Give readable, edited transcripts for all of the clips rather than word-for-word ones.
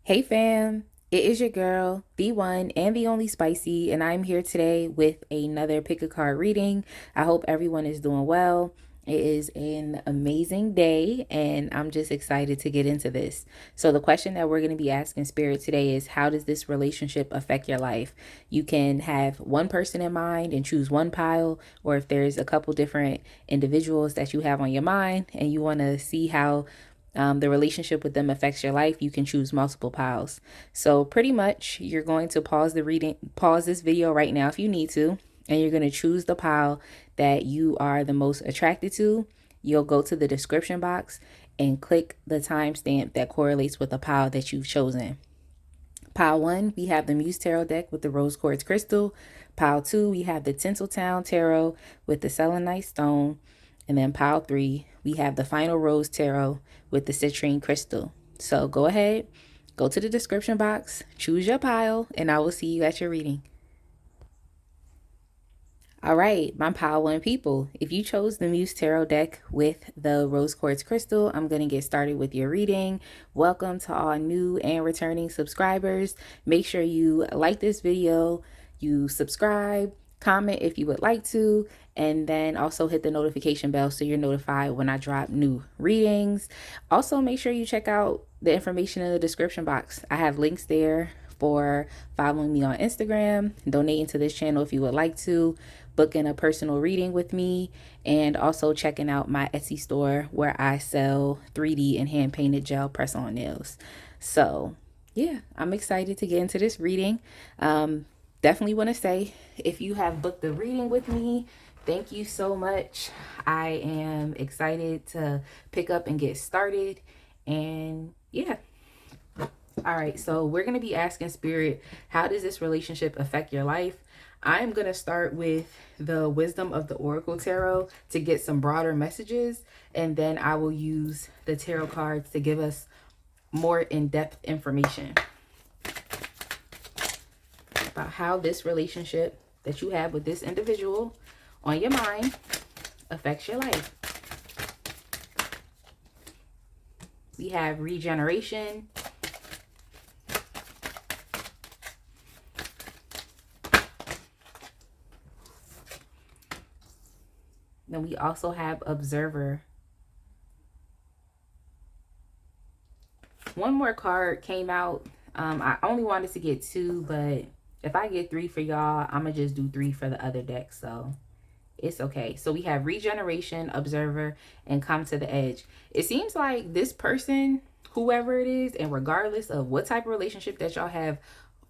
Hey fam, it is your girl, the one and the only Spicy, and I'm here today with another pick a card reading. I hope everyone is doing well. It is an amazing day, and I'm just excited to get into this. So, the question that we're going to be asking Spirit today is, how does this relationship affect your life? You can have one person in mind and choose one pile, or if there's a couple different individuals that you have on your mind and you want to see how the relationship with them affects your life, you can choose multiple piles. So pretty much you're going to pause this video right now if you need to, and you're going to choose the pile that you are the most attracted to. You'll go to the description box and click the timestamp that correlates with the pile that you've chosen. Pile 1, we have the Muse Tarot deck with the Rose Quartz Crystal. Pile 2, we have the Tinseltown Tarot with the Selenite Stone. And then pile 3, we have the Final Rose Tarot with the Citrine Crystal. So go ahead, go to the description box, choose your pile, and I will see you at your reading. All right, my pile 1 people. If you chose the Muse Tarot deck with the Rose Quartz Crystal, I'm going to get started with your reading. Welcome to all new and returning subscribers. Make sure you like this video, you subscribe, comment if you would like to, and then also hit the notification bell so you're notified when I drop new readings. Also, make sure you check out the information in the description box. I have links there for following me on Instagram, donating to this channel if you would like to, booking a personal reading with me, and also checking out my Etsy store where I sell 3D and hand painted gel press on nails. So yeah, I'm excited to get into this reading. Definitely want to say, if you have booked a reading with me, thank you so much. I am excited to pick up and get started. And yeah. All right, so we're going to be asking Spirit, how does this relationship affect your life? I'm going to start with the Wisdom of the Oracle Tarot to get some broader messages, and then I will use the tarot cards to give us more in-depth information about how this relationship that you have with this individual on your mind affects your life. We have regeneration. Then we also have observer. One more card came out. I only wanted to get 2, but if I get 3 for y'all, I'm going to just do 3 for the other deck. So it's okay. So we have regeneration, observer, and come to the edge. It seems like this person, whoever it is, and regardless of what type of relationship that y'all have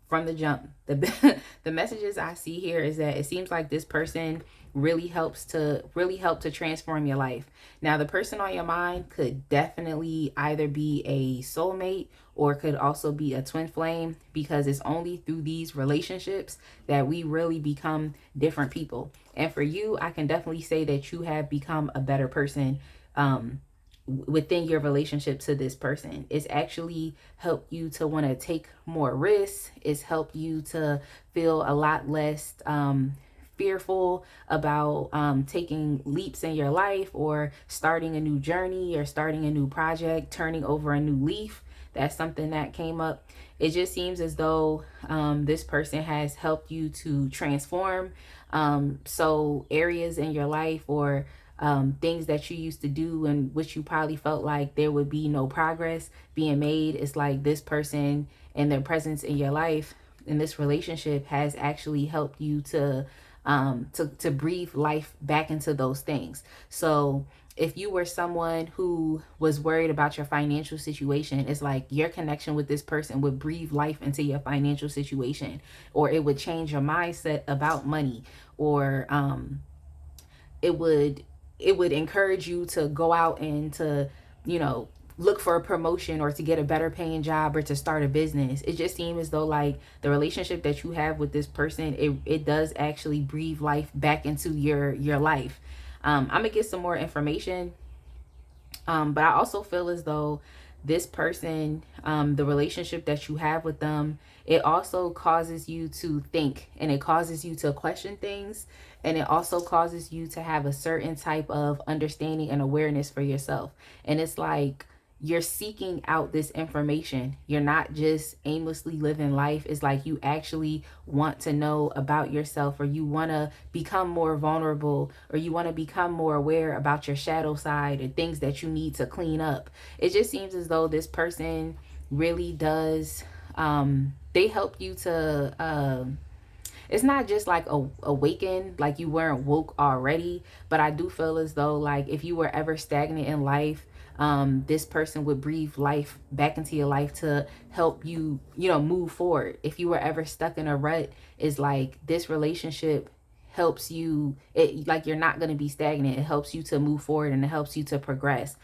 from the jump, the messages I see here is that it seems like this person really help to transform your life. Now, the person on your mind could definitely either be a soulmate or could also be a twin flame, because it's only through these relationships that we really become different people. And for you, I can definitely say that you have become a better person within your relationship to this person. It's actually helped you to want to take more risks. It's helped you to feel a lot less fearful about taking leaps in your life, or starting a new journey, or starting a new project, turning over a new leaf. That's something that came up. It just seems as though this person has helped you to transform so areas in your life, or things that you used to do and which you probably felt like there would be no progress being made. It's like this person and their presence in your life in this relationship has actually helped you to breathe life back into those things. So if you were someone who was worried about your financial situation, it's like your connection with this person would breathe life into your financial situation, or it would change your mindset about money, or it would encourage you to go out and to, look for a promotion, or to get a better paying job, or to start a business. It just seems as though like the relationship that you have with this person, it does actually breathe life back into your life. I'm gonna get some more information, but I also feel as though this person, the relationship that you have with them, it also causes you to think, and it causes you to question things, and it also causes you to have a certain type of understanding and awareness for yourself. And it's like you're seeking out this information. You're not just aimlessly living life. It's like you actually want to know about yourself, or you want to become more vulnerable, or you want to become more aware about your shadow side and things that you need to clean up. It just seems as though this person really does, they help you to, it's not just like awaken, like you weren't woke already, but I do feel as though like if you were ever stagnant in life, this person would breathe life back into your life to help you, you know, move forward. If you were ever stuck in a rut, is like this relationship helps you, it like you're not going to be stagnant. It helps you to move forward and it helps you to progress.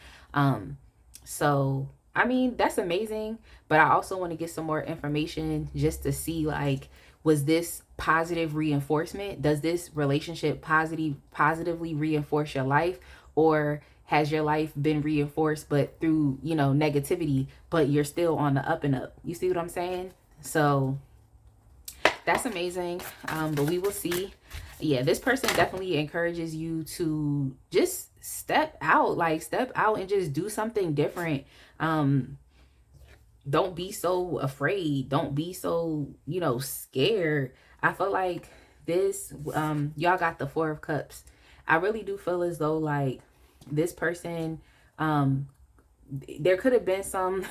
So I mean, that's amazing, but I also want to get some more information just to see like, was this positive reinforcement? Does this relationship positively reinforce your life, or has your life been reinforced but through, you know, negativity, but you're still on the up and up? You see what I'm saying? So that's amazing. But we will see. Yeah, this person definitely encourages you to just step out, like step out and just do something different. Don't be so afraid. Don't be so, you know, scared. I feel like this, y'all got the Four of Cups. I really do feel as though like this person, there could have been some,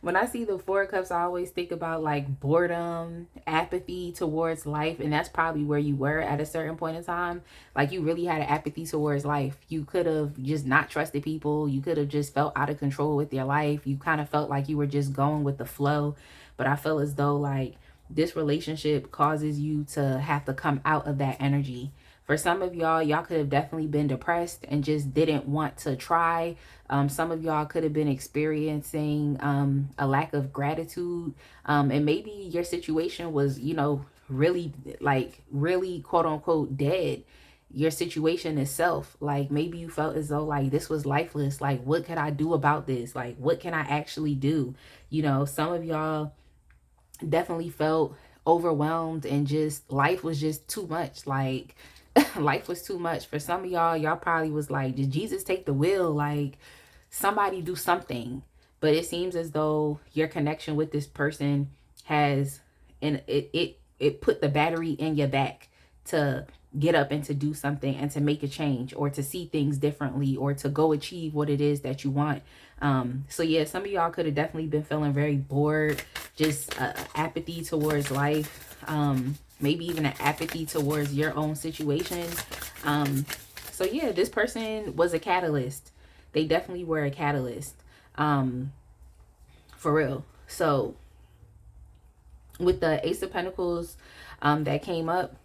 when I see the Four of Cups, I always think about like boredom, apathy towards life. And that's probably where you were at a certain point in time. Like you really had an apathy towards life. You could have just not trusted people. You could have just felt out of control with your life. You kind of felt like you were just going with the flow. But I feel as though like this relationship causes you to have to come out of that energy. For some of y'all could have definitely been depressed and just didn't want to try. Some of y'all could have been experiencing a lack of gratitude. And maybe your situation was, you know, really quote unquote dead. Your situation itself, like maybe you felt as though like this was lifeless. Like, what could I do about this? Like, what can I actually do? You know, some of y'all definitely felt overwhelmed and just life was just too much. Like life was too much. For some of y'all probably was like, did Jesus take the wheel? Like somebody do something. But it seems as though your connection with this person has, and it put the battery in your back to get up and to do something and to make a change, or to see things differently, or to go achieve what it is that you want. So yeah, some of y'all could have definitely been feeling very bored, just apathy towards life. Maybe even an apathy towards your own situation. So yeah, this person was a catalyst. They definitely were a catalyst. For real. So with the Ace of Pentacles that came up,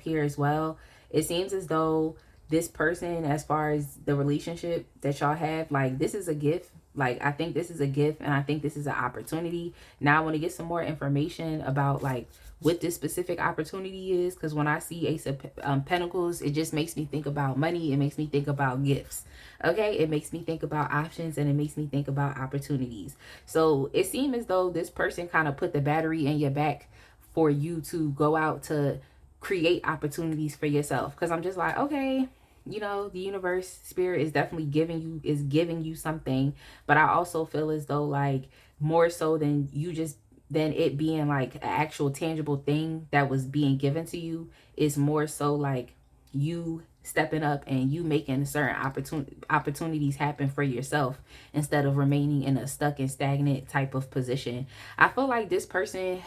here as well, it seems as though this person, as far as the relationship that y'all have, like this is a gift. Like I think this is a gift, and I think this is an opportunity. Now I want to get some more information about like what this specific opportunity is, because when I see Ace of Pentacles, it just makes me think about money. It makes me think about gifts. Okay, it makes me think about options, and it makes me think about opportunities. So it seemed as though this person kind of put the battery in your back for you to go out to create opportunities for yourself. Because I'm just like, okay, you know, the universe, spirit is definitely giving you something. But I also feel as though like more so than it being like an actual tangible thing that was being given to you, is more so like you stepping up and you making certain opportunities happen for yourself, instead of remaining in a stuck and stagnant type of position. I feel like this person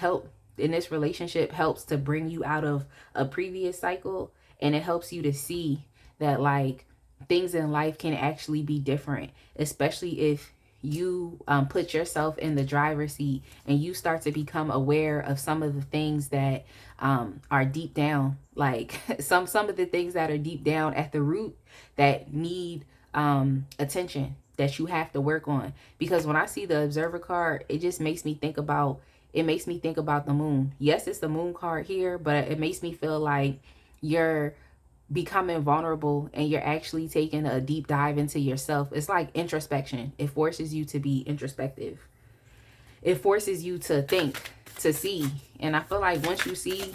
in this relationship helps to bring you out of a previous cycle, and it helps you to see that like things in life can actually be different, especially if you put yourself in the driver's seat and you start to become aware of some of the things that are deep down, like some of the things that are deep down at the root that need attention, that you have to work on. Because when I see the Observer card, it just makes me think about the moon. Yes, it's the moon card here, but it makes me feel like you're becoming vulnerable and you're actually taking a deep dive into yourself. It's like introspection. It forces you to be introspective. It forces you to think, to see. And I feel like once you see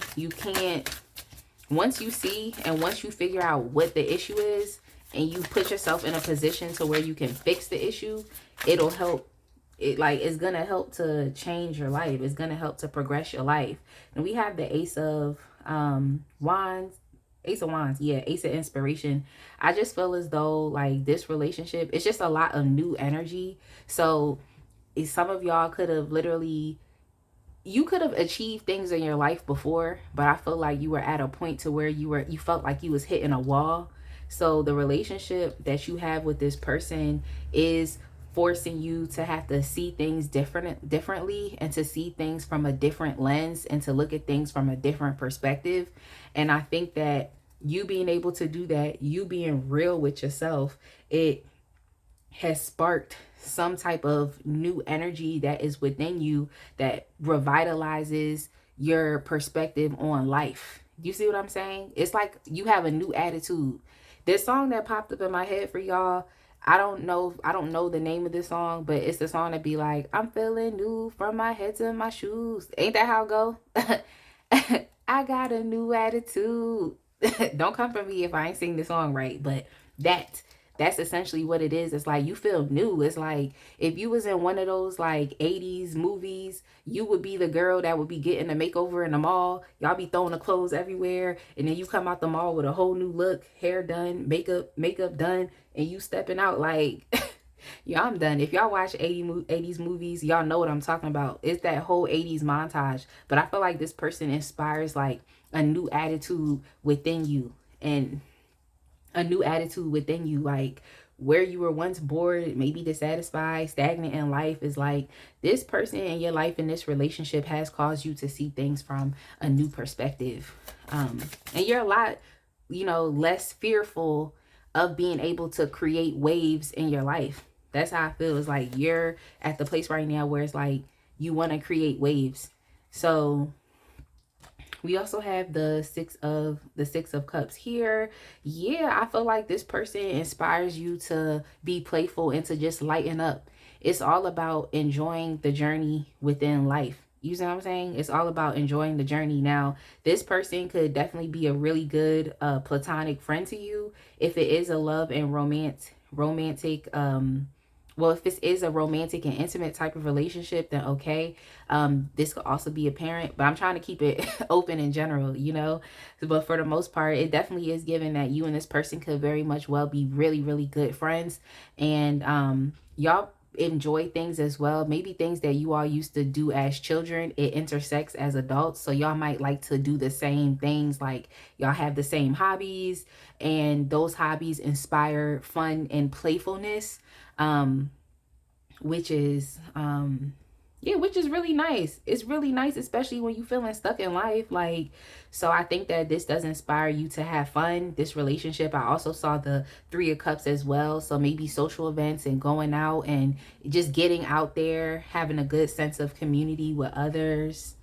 and once you figure out what the issue is, and you put yourself in a position to where you can fix the issue, it'll help. It's gonna help to change your life. It's gonna help to progress your life. And we have the Ace of Wands. Ace of Wands, yeah, Ace of Inspiration. I just feel as though like this relationship, it's just a lot of new energy. So some of y'all could have literally, you could have achieved things in your life before, but I feel like you were at a point to where you felt like you was hitting a wall. So the relationship that you have with this person is forcing you to have to see things differently, and to see things from a different lens, and to look at things from a different perspective. And I think that you being able to do that, you being real with yourself, it has sparked some type of new energy that is within you that revitalizes your perspective on life. You see what I'm saying? It's like you have a new attitude. This song that popped up in my head for y'all, I don't know the name of this song, but it's the song that be like, I'm feeling new from my head to my shoes. Ain't that how it go? I got a new attitude. Don't come for me if I ain't sing the song right, but that that's essentially what it is. It's like you feel new. It's like if you was in one of those like 80s movies, you would be the girl that would be getting a makeover in the mall. Y'all be throwing the clothes everywhere, and then you come out the mall with a whole new look, hair done, makeup done, and you stepping out like yeah, I'm done. If y'all watch 80s movies, y'all know what I'm talking about. It's that whole 80s montage. But I feel like this person inspires like a new attitude within you, and a new attitude within you, like where you were once bored, maybe dissatisfied, stagnant in life, is like this person in your life in this relationship has caused you to see things from a new perspective. And you're a lot, less fearful of being able to create waves in your life. That's how I feel. It's like you're at the place right now where it's like you want to create waves. So we also have the six of cups here. Yeah, I feel like this person inspires you to be playful and to just lighten up. It's all about enjoying the journey within life. You see what I'm saying? It's all about enjoying the journey. Now, this person could definitely be a really good platonic friend to you. If it is a love and romantic well, if this is a romantic and intimate type of relationship, then okay. This could also be a parent, but I'm trying to keep it open in general, But for the most part, it definitely is given that you and this person could very much well be really, really good friends. And y'all enjoy things as well. Maybe things that you all used to do as children, it intersects as adults. So y'all might like to do the same things, like y'all have the same hobbies, and those hobbies inspire fun and playfulness. Which is which is really nice. It's really nice, especially when you feeling stuck in life. Like, so I think that this does inspire you to have fun, this relationship. I also saw the 3 of Cups as well. So maybe social events and going out and just getting out there, having a good sense of community with others.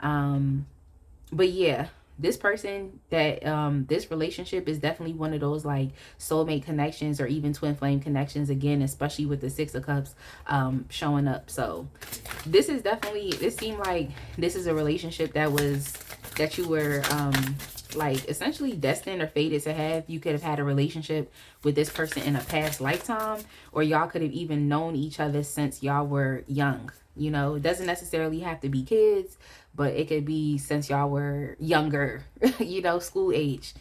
But yeah, this person that this relationship is definitely one of those like soulmate connections, or even twin flame connections, again, especially with the 6 of Cups showing up. So this is definitely, it seemed like this is a relationship that you were like essentially destined or fated to have. You could have had a relationship with this person in a past lifetime, or y'all could have even known each other since y'all were young. It doesn't necessarily have to be kids, but it could be since y'all were younger, school age.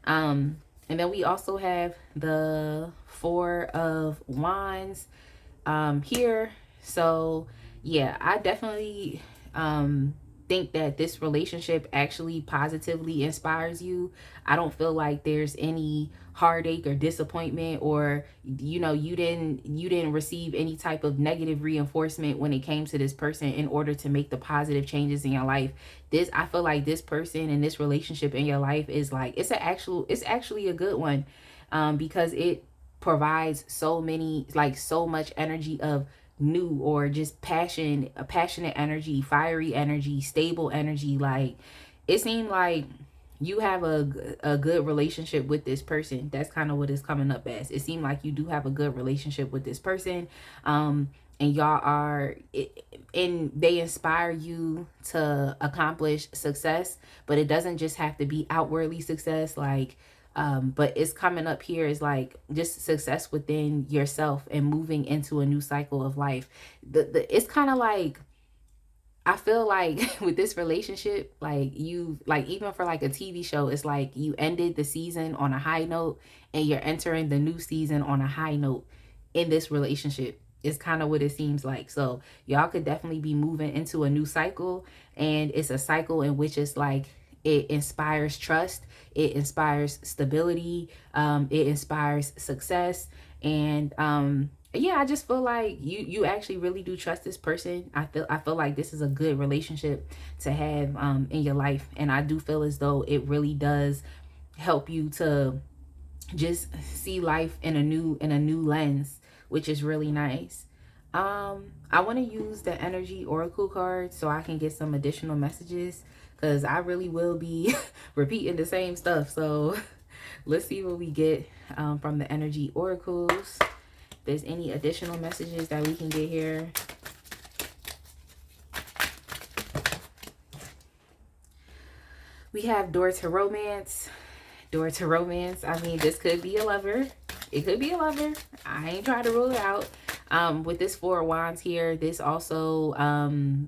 And then we also have the 4 of Wands here. So yeah, I definitely think that this relationship actually positively inspires you. I don't feel like there's any heartache or disappointment, or you didn't receive any type of negative reinforcement when it came to this person in order to make the positive changes in your life. I feel like this person and this relationship in your life is like it's actually a good one, because it provides so much energy of new, or just passionate energy, fiery energy, stable energy. Like, it seemed like you have a good relationship with this person. That's kind of what it's coming up as. It seemed like you do have a good relationship with this person, and y'all are and they inspire you to accomplish success. But it doesn't just have to be outwardly success. Like, But it's coming up here is like just success within yourself and moving into a new cycle of life. It's kind of like, I feel like with this relationship, like you, like even for like a TV show, it's like you ended the season on a high note and you're entering the new season on a high note in this relationship. It's kind of what it seems like. So y'all could definitely be moving into a new cycle, and it's a cycle in which it's like it inspires trust, it inspires stability, it inspires success, and yeah, I just feel like you actually really do trust this person. I feel like this is a good relationship to have in your life, and I do feel as though it really does help you to just see life in a new lens, which is really nice. I want to use the energy oracle card so I can get some additional messages, because I really will be repeating the same stuff. So let's see what we get from the energy oracles. If there's any additional messages that we can get here. We have door to romance. Door to romance. I mean, this could be a lover. It could be a lover. I ain't trying to rule it out. With this Four of Wands here, this also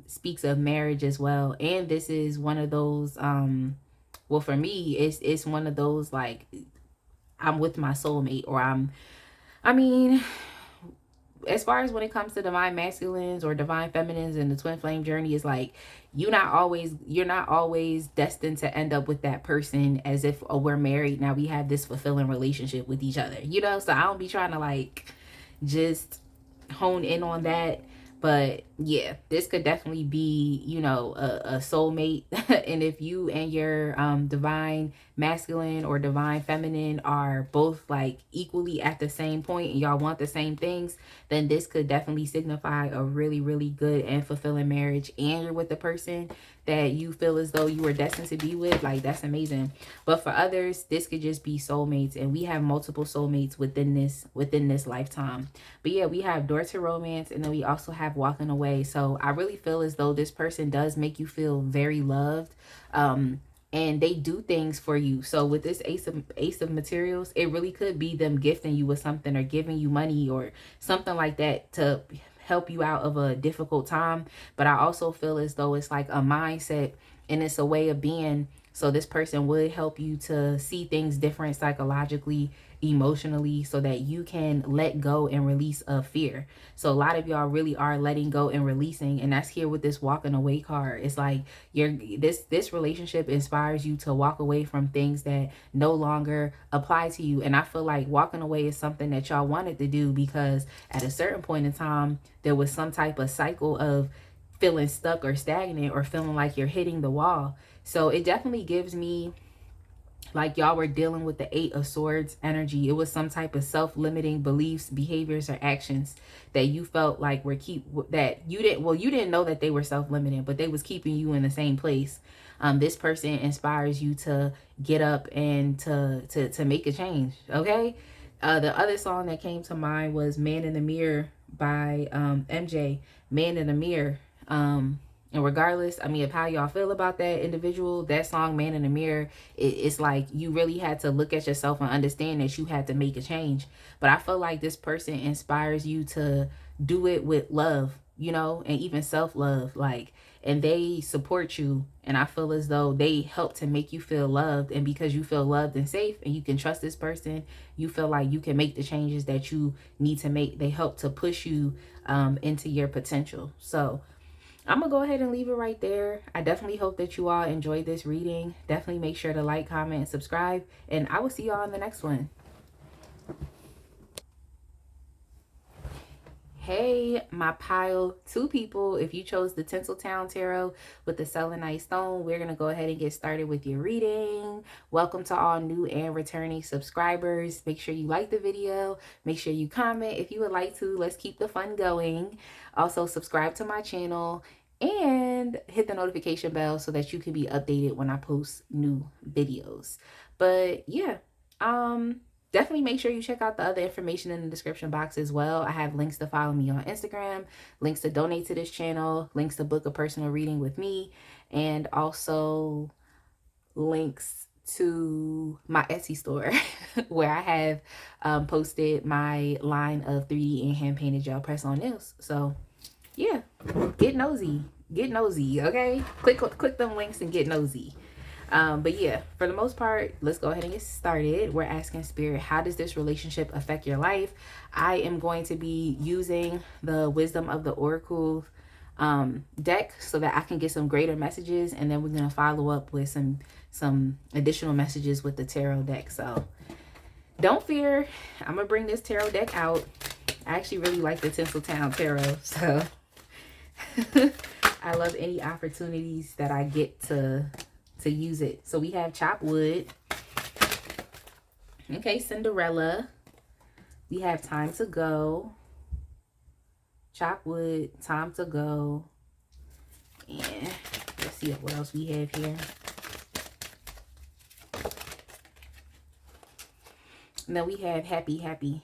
speaks of marriage as well. And this is one of those, well, for me, it's one of those like I'm with my soulmate, or I mean, as far as when it comes to divine masculines or divine feminines and the twin flame journey, is like you're not always destined to end up with that person as if, oh, we're married now, we have this fulfilling relationship with each other, so I don't be trying to like just hone in on that. But yeah, this could definitely be, a soulmate. And if you and your divine masculine or divine feminine are both like equally at the same point and y'all want the same things, then this could definitely signify a really, really good and fulfilling marriage. And you're with the person that you feel as though you were destined to be with. Like, that's amazing. But for others, this could just be soulmates, and we have multiple soulmates within this lifetime. But yeah, we have door to romance, and then we also have walking away. So I really feel as though this person does make you feel very loved. And they do things for you. So with this ace of materials, it really could be them gifting you with something or giving you money or something like that to help you out of a difficult time. But I also feel as though it's like a mindset and it's a way of being. So this person would help you to see things different psychologically, emotionally, so that you can let go and release of fear. So a lot of y'all really are letting go and releasing, and that's here with this walking away card. It's like this relationship inspires you to walk away from things that no longer apply to you. And I feel like walking away is something that y'all wanted to do because at a certain point in time there was some type of cycle of feeling stuck or stagnant or feeling like you're hitting the wall. So it definitely gives me like y'all were dealing with the Eight of Swords energy. It was some type of self-limiting beliefs, behaviors, or actions that you felt like you didn't know that they were self-limiting, but they was keeping you in the same place. This person inspires you to get up and to make a change. Okay. The other song that came to mind was "Man in the Mirror" by MJ. Man in the Mirror. And regardless, I mean, of how y'all feel about that individual, that song, Man in the Mirror, it's like you really had to look at yourself and understand that you had to make a change. But I feel like this person inspires you to do it with love, and even self-love. Like, and they support you. And I feel as though they help to make you feel loved. And because you feel loved and safe and you can trust this person, you feel like you can make the changes that you need to make. They help to push you into your potential. So I'm going to go ahead and leave it right there. I definitely hope that you all enjoyed this reading. Definitely make sure to like, comment, and subscribe. And I will see y'all in the next one. Hey, my pile two people. If you chose the Tinseltown Tarot with the selenite stone, we're going to go ahead and get started with your reading. Welcome to all new and returning subscribers. Make sure you like the video. Make sure you comment if you would like to. Let's keep the fun going. Also, subscribe to my channel and hit the notification bell so that you can be updated when I post new videos. But yeah, definitely make sure you check out the other information in the description box as well. I have links to follow me on Instagram, links to donate to this channel, links to book a personal reading with me, and also links to my Etsy store where I have posted my line of 3D and hand painted gel press on nails. So yeah, get nosy, okay? Click them links and get nosy. But yeah, for the most part, let's go ahead and get started. We're asking Spirit, how does this relationship affect your life? I am going to be using the Wisdom of the Oracle deck so that I can get some greater messages, and then we're going to follow up with some additional messages with the tarot deck. So don't fear, I'm going to bring this tarot deck out. I actually really like the Tinseltown Tarot, so I love any opportunities that I get to use it. So we have chop wood. Okay, Cinderella. We have time to go. Chop wood, time to go. And let's see what else we have here. And then we have happy.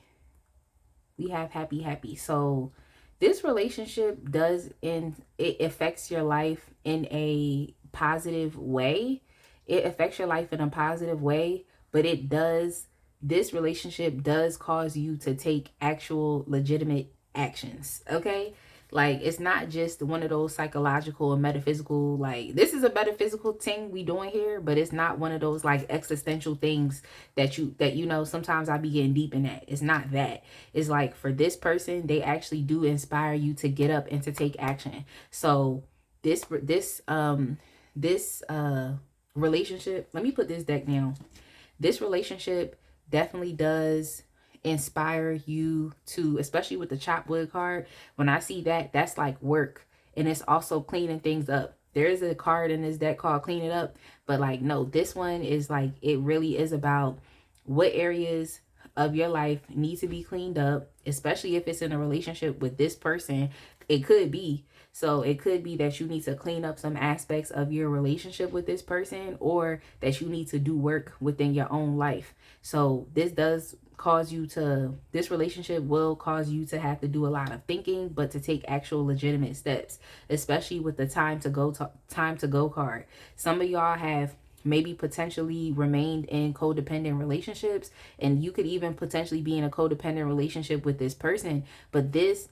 We have happy. So this relationship it affects your life in a positive way. It affects your life in a positive way, but this relationship does cause you to take actual legitimate actions. Okay, like it's not just one of those psychological and metaphysical, like this is a metaphysical thing we doing here, but it's not one of those like existential things that you know sometimes I be getting deep in that. It's not that. It's like for this person, they actually do inspire you to get up and to take action. So this relationship, let me put this deck down. This relationship definitely does inspire you to, especially with the chop wood card. When I see that, that's like work, and it's also cleaning things up. There is a card in this deck called clean it up, but like no, this one is like, it really is about what areas of your life need to be cleaned up, especially if it's in a relationship with this person. It could be that you need to clean up some aspects of your relationship with this person, or that you need to do work within your own life. So this relationship will cause you to have to do a lot of thinking, but to take actual legitimate steps, especially with the time to go card. Some of y'all have maybe potentially remained in codependent relationships, and you could even potentially be in a codependent relationship with this person, but this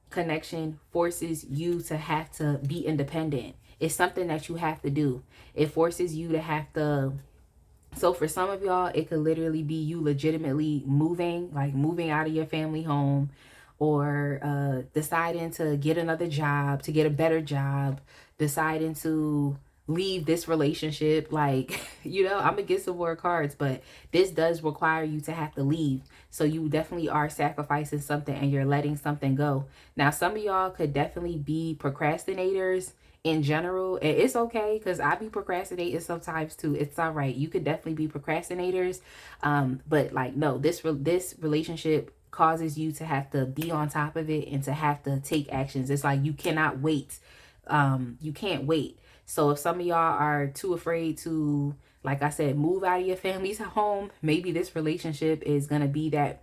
connection forces you to have to be independent. It's something that you have to do. It forces you to have to. So for some of y'all, it could literally be you legitimately moving out of your family home, or deciding to get another job, to get a better job, deciding to leave this relationship. Like, you know, I'm gonna get some more cards, but this does require you to have to leave. So you definitely are sacrificing something and you're letting something go. Now, some of y'all could definitely be procrastinators in general, and it's okay, because I be procrastinating sometimes too. It's all right. You could definitely be procrastinators, but like no, this relationship causes you to have to be on top of it and to have to take actions. It's like you cannot wait. You can't wait. So if some of y'all are too afraid to, like I said, move out of your family's home, maybe this relationship is going to be that.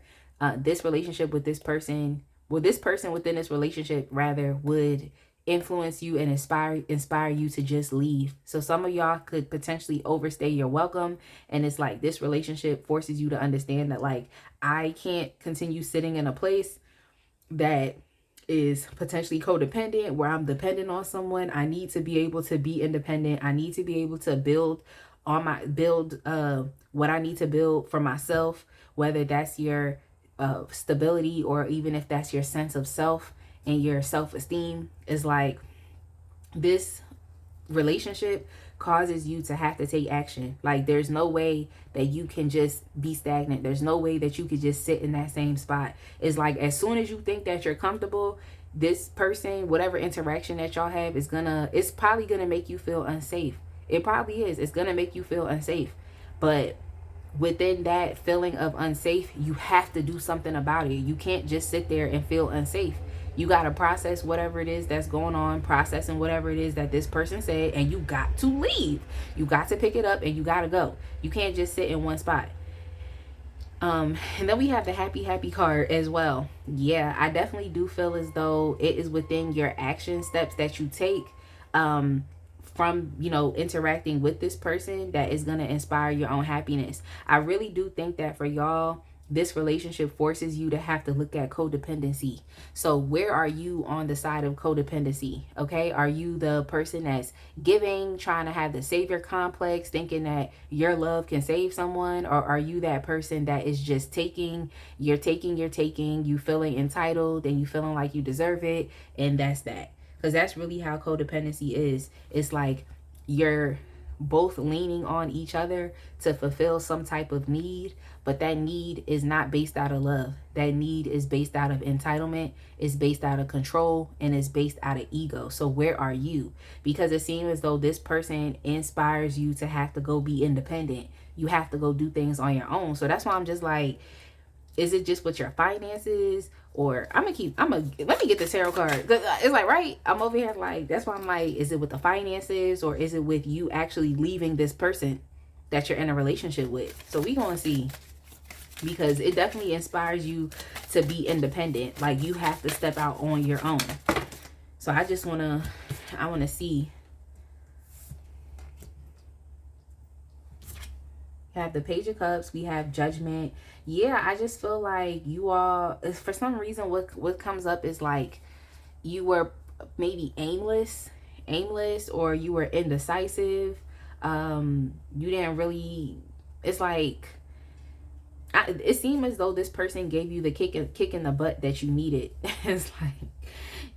This relationship with this person within this relationship rather would influence you and inspire you to just leave. So some of y'all could potentially overstay your welcome, and it's like this relationship forces you to understand that, like, I can't continue sitting in a place that is potentially codependent, where I'm dependent on someone. I need to be able to be independent. I need to be able to build what I need to build for myself, whether that's your stability, or even if that's your sense of self and your self-esteem. Is like this relationship causes you to have to take action. Like there's no way that you can just be stagnant. There's no way that you could just sit in that same spot. It's like as soon as you think that you're comfortable, this person, whatever interaction that y'all have, it's probably gonna make you feel unsafe. It probably is. It's gonna make you feel unsafe. But within that feeling of unsafe, you have to do something about it. You can't just sit there and feel unsafe. You got to process whatever it is that's going on, processing whatever it is that this person said, and you got to leave. You got to pick it up and you got to go. You can't just sit in one spot. And then we have the happy card as well. Yeah, I definitely do feel as though it is within your action steps that you take from, you know, interacting with this person that is going to inspire your own happiness. I really do think that for y'all, this relationship forces you to have to look at codependency. So where are you on the side of codependency? Okay, are you the person that's giving, trying to have the savior complex, thinking that your love can save someone? Or are you that person that is just taking, you're taking, you feeling entitled and you feeling like you deserve it, and that's that? Because that's really how codependency is. It's like you're both leaning on each other to fulfill some type of need, but that need is not based out of love. That need is based out of entitlement, it's based out of control, and it's based out of ego. So where are you? Because it seems as though this person inspires you to have to go be independent. You have to go do things on your own. So that's why I'm just like, is it just with your finances? Or let me get the tarot card. It's like, right, I'm over here like, that's why I'm like, is it with the finances, or is it with you actually leaving this person that you're in a relationship with? So we gonna see, because it definitely inspires you to be independent. Like, you have to step out on your own. So I want to see. We have the Page of Cups, we have Judgment. Yeah, I just feel like you all, for some reason, what comes up is like you were maybe aimless, or you were indecisive. You didn't really, it's like, it seemed as though this person gave you the kick in the butt that you needed.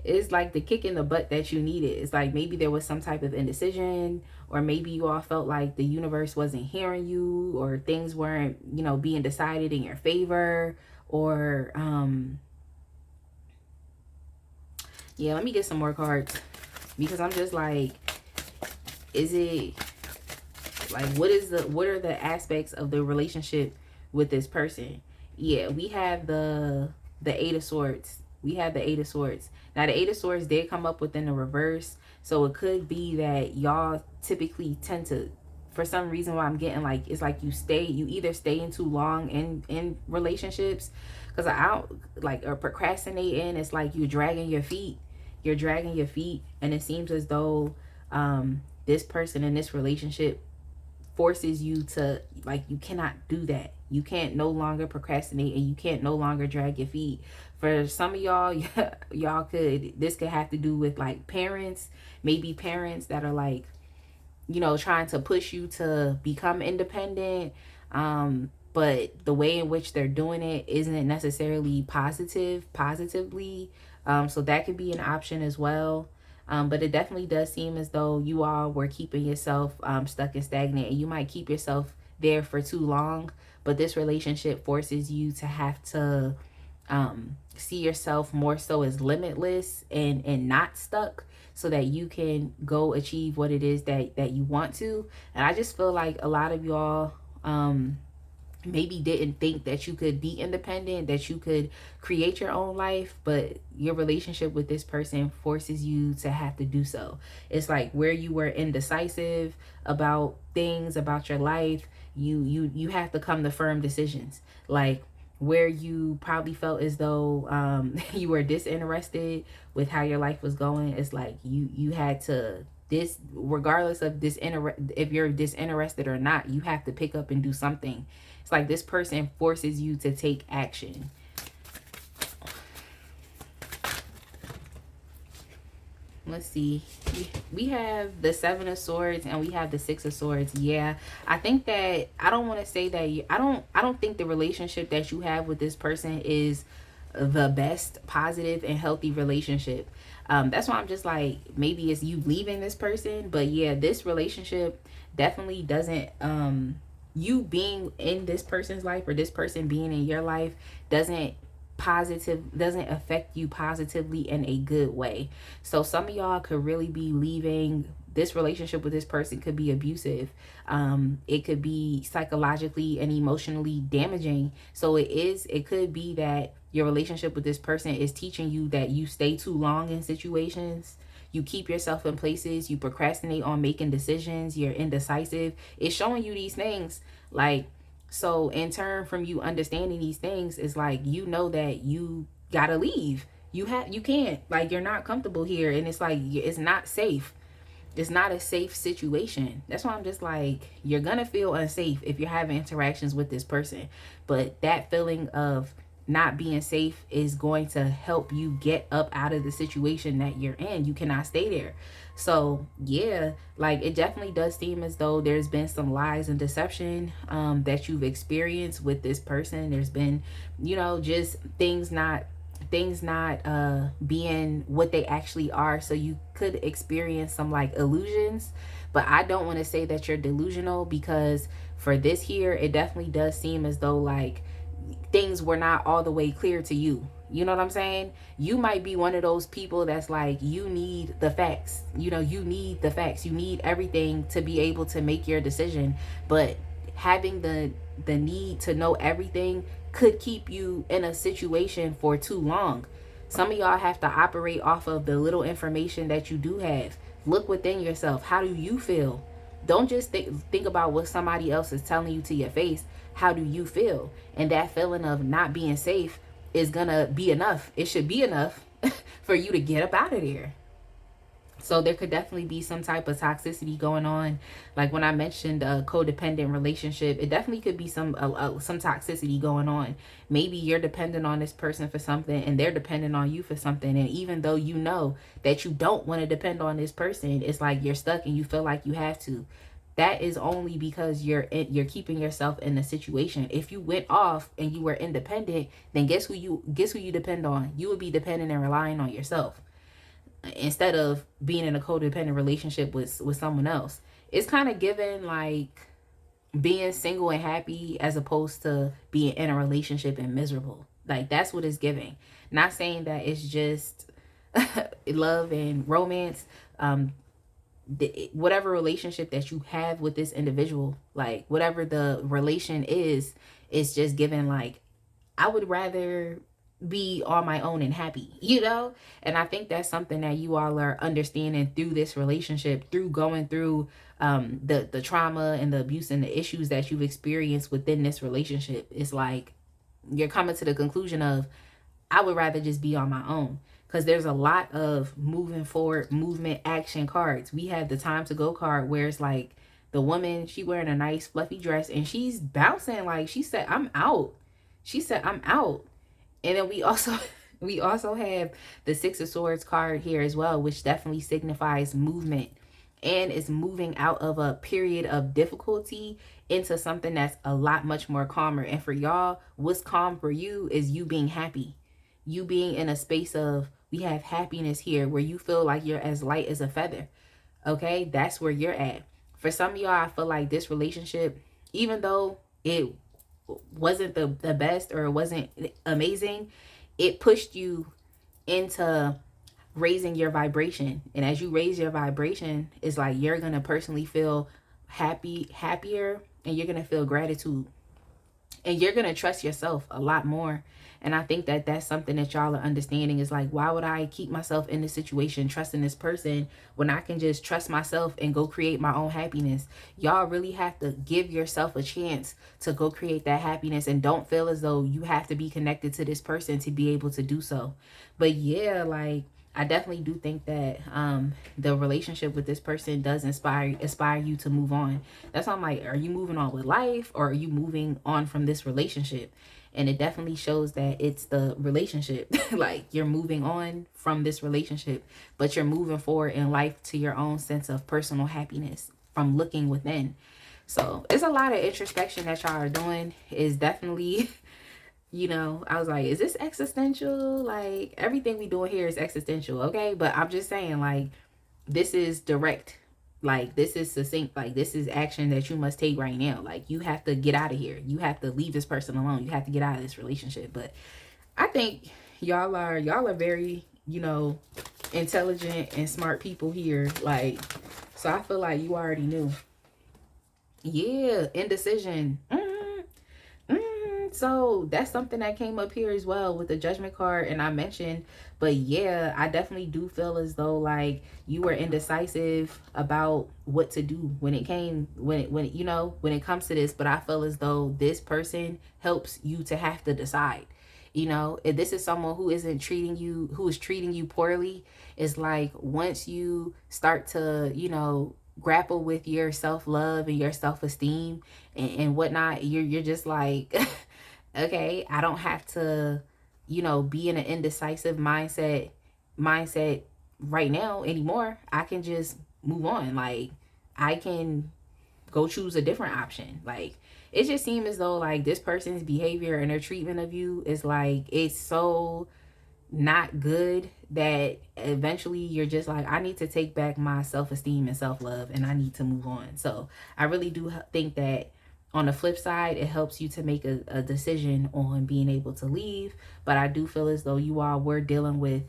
It's like the kick in the butt that you needed. It's like maybe there was some type of indecision, or maybe you all felt like the universe wasn't hearing you, or things weren't, you know, being decided in your favor, or yeah, let me get some more cards, because I'm just like, is it like, what are the aspects of the relationship with this person? Yeah, we have the Eight of Swords. We have the Eight of Swords. Now, the Eight of Swords did come up within the reverse. So it could be that y'all typically tend to, for some reason, why I'm getting like, it's like you either stay in too long in relationships, because I don't like, or procrastinating. It's like you're dragging your feet. And it seems as though this person in this relationship forces you to, like, you cannot do that. You can't no longer procrastinate, and you can't no longer drag your feet. For some of y'all, this could have to do with like parents, maybe parents that are like, you know, trying to push you to become independent. But the way in which they're doing it isn't necessarily positively. So that could be an option as well. But it definitely does seem as though you all were keeping yourself stuck and stagnant, and you might keep yourself there for too long. But this relationship forces you to have to see yourself more so as limitless and not stuck, so that you can go achieve what it is that you want to. And I just feel like a lot of y'all maybe didn't think that you could be independent, that you could create your own life, but your relationship with this person forces you to have to do so. It's like where you were indecisive about things, about your life, you have to come to firm decisions. Like where you probably felt as though you were disinterested with how your life was going, it's like you had to, this, regardless of if you're disinterested or not, you have to pick up and do something. It's like this person forces you to take action. Let's see. We have the Seven of Swords and we have the Six of Swords. Yeah, I think that, I don't want to say that I don't think the relationship that you have with this person is the best positive and healthy relationship. That's why I'm just like, maybe it's you leaving this person. But yeah, this relationship definitely doesn't, you being in this person's life, or this person being in your life, doesn't affect you positively in a good way. So some of y'all could really be leaving. This relationship with this person could be abusive. It could be psychologically and emotionally damaging. So it could be that your relationship with this person is teaching you that you stay too long in situations, you keep yourself in places, you procrastinate on making decisions, you're indecisive. It's showing you these things. Like, so in turn from you understanding these things, it's like, you know that you gotta leave. You can't, like, you're not comfortable here, and it's like, it's not safe. It's not a safe situation. That's why I'm just like, you're gonna feel unsafe if you're having interactions with this person. But that feeling of not being safe is going to help you get up out of the situation that you're in. You cannot stay there. So yeah, like it definitely does seem as though there's been some lies and deception that you've experienced with this person. There's been, just things not being what they actually are, so you could experience some like illusions. But I don't want to say that you're delusional, because for this here, it definitely does seem as though like things were not all the way clear to you. You know what I'm saying? You might be one of those people that's like, you need the facts. You need the facts. You need everything to be able to make your decision. But having the need to know everything could keep you in a situation for too long. Some of y'all have to operate off of the little information that you do have. Look within yourself. How do you feel? Don't just think about what somebody else is telling you to your face. How do you feel? And that feeling of not being safe is gonna be enough. It should be enough for you to get up out of there. So there could definitely be some type of toxicity going on. Like when I mentioned a codependent relationship, it definitely could be some toxicity going on. Maybe you're dependent on this person for something and they're dependent on you for something. And even though you know that you don't want to depend on this person, it's like you're stuck and you feel like you have to. That is only because you're keeping yourself in the situation. If you went off and you were independent, then guess who you depend on? You would be dependent and relying on yourself, instead of being in a codependent relationship with someone else. It's kind of given like being single and happy as opposed to being in a relationship and miserable. Like that's what it's giving. Not saying that it's just love and romance. Whatever relationship that you have with this individual, like whatever the relation is, it's just given like, I would rather be on my own and happy, and I think that's something that you all are understanding through this relationship, through going through the trauma and the abuse and the issues that you've experienced within this relationship. It's like you're coming to the conclusion of, I would rather just be on my own, because there's a lot of moving forward, movement, action cards. We have the time to go card, where it's like the woman, she wearing a nice fluffy dress and she's bouncing, like she said, I'm out. She said, I'm out. And then we also have the Six of Swords card here as well, which definitely signifies movement, and it's moving out of a period of difficulty into something that's a lot much more calmer. And for y'all, what's calm for you is you being happy. You being in a space of, we have happiness here, where you feel like you're as light as a feather. Okay, that's where you're at. For some of y'all, I feel like this relationship, even though it wasn't the best or it wasn't amazing, it pushed you into raising your vibration. And as you raise your vibration, it's like you're gonna personally feel happier, and you're gonna feel gratitude, and you're gonna trust yourself a lot more. And I think that that's something that y'all are understanding, is like, why would I keep myself in this situation trusting this person when I can just trust myself and go create my own happiness? Y'all really have to give yourself a chance to go create that happiness, and don't feel as though you have to be connected to this person to be able to do so. But yeah, like I definitely do think that the relationship with this person does inspire you to move on. That's why I'm like, are you moving on with life, or are you moving on from this relationship? And it definitely shows that it's the relationship. Like you're moving on from this relationship, but you're moving forward in life to your own sense of personal happiness from looking within. So it's a lot of introspection that y'all are doing. Is definitely I was like, is this existential? Like everything we doing here is existential, okay? But I'm just saying, like, this is direct. Like this is succinct. Like this is action that you must take right now. Like you have to get out of here. You have to leave this person alone. You have to get out of this relationship. But I think y'all are very, intelligent and smart people here. Like, so I feel like you already knew. Yeah, indecision. So that's something that came up here as well with the Judgment card, and I mentioned. But yeah, I definitely do feel as though like you were indecisive about what to do when it comes to this. But I feel as though this person helps you to have to decide. You know, if this is someone who is treating you poorly, it's like once you start to, you know, grapple with your self-love and your self-esteem and whatnot, you're just like, okay, I don't have to, you know, be in an indecisive mindset right now anymore. I can just move on. Like, I can go choose a different option. Like, it just seems as though like this person's behavior and their treatment of you is like, it's so not good that eventually you're just like, I need to take back my self-esteem and self-love and I need to move on. So I really do think that on the flip side, it helps you to make a decision on being able to leave. But I do feel as though you all were dealing with